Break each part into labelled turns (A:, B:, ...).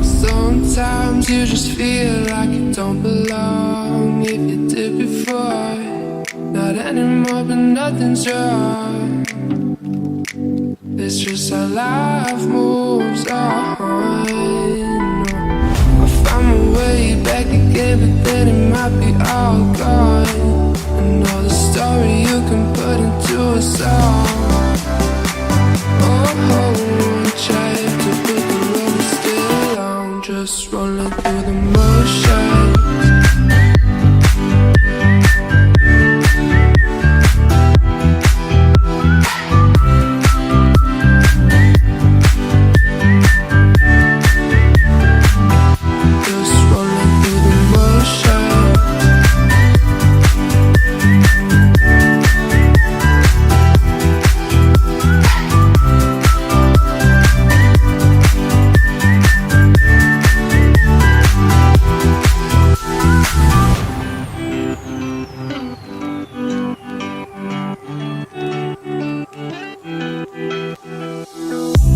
A: Sometimes you just feel like you don't belong. If you did before, not anymore, but nothing's wrong. It's just how life moves on. I found my way back again, but then it might be all gone. I know the story you can put into a song. Oh, try to put the road still on, just rolling through the motion.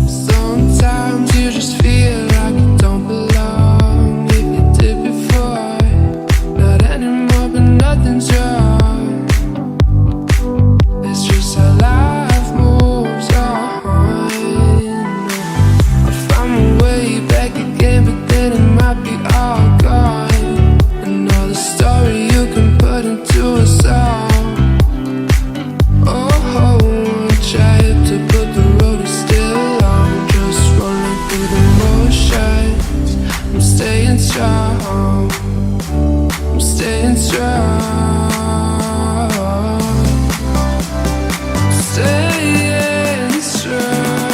A: Sometimes you just feel like you don't belong. If you did before, not anymore, but nothing's wrong. It's just how life moves on. I found my way back again, but then it might be all gone. I know the story you can put into a song. Oh, try to put the road still on, just rolling through the motions. I'm staying strong, I'm staying strong, staying strong,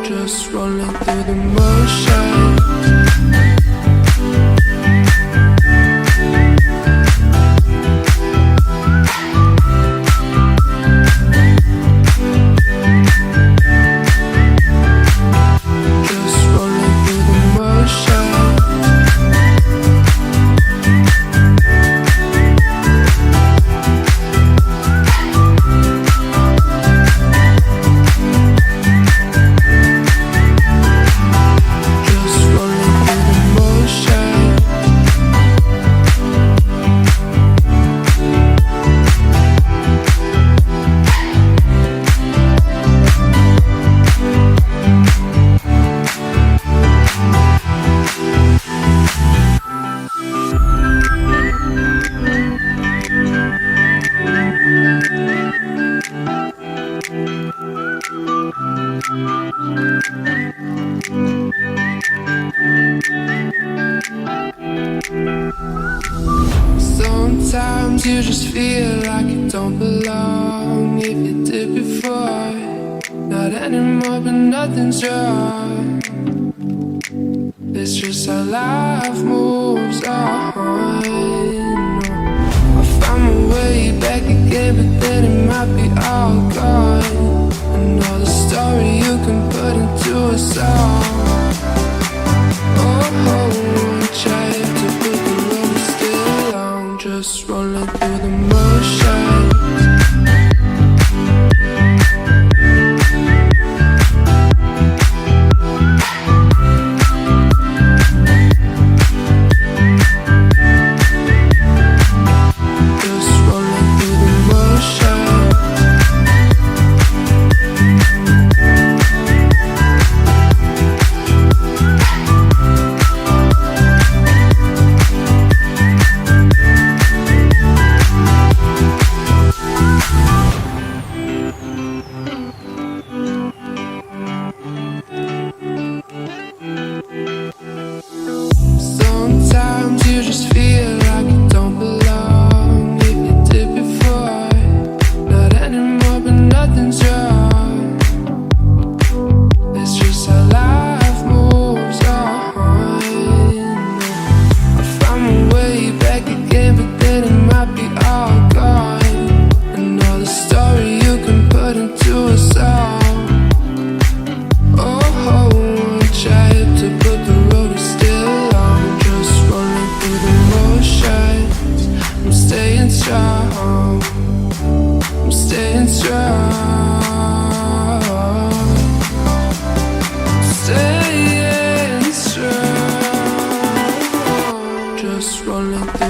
A: just rolling through the motions. Sometimes you just feel like you don't belong. If you did before, not anymore, but nothing's wrong. It's just how life moves on. I found my way back again, but then it might be all gone. I know the story you can put into a song. Oh, try to put the road still on, just rolling through the motion. Just rolling through the motion.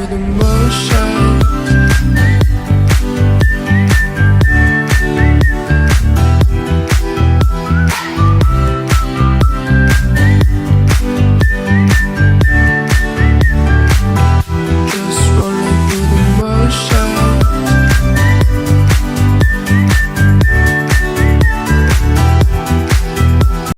A: the motion.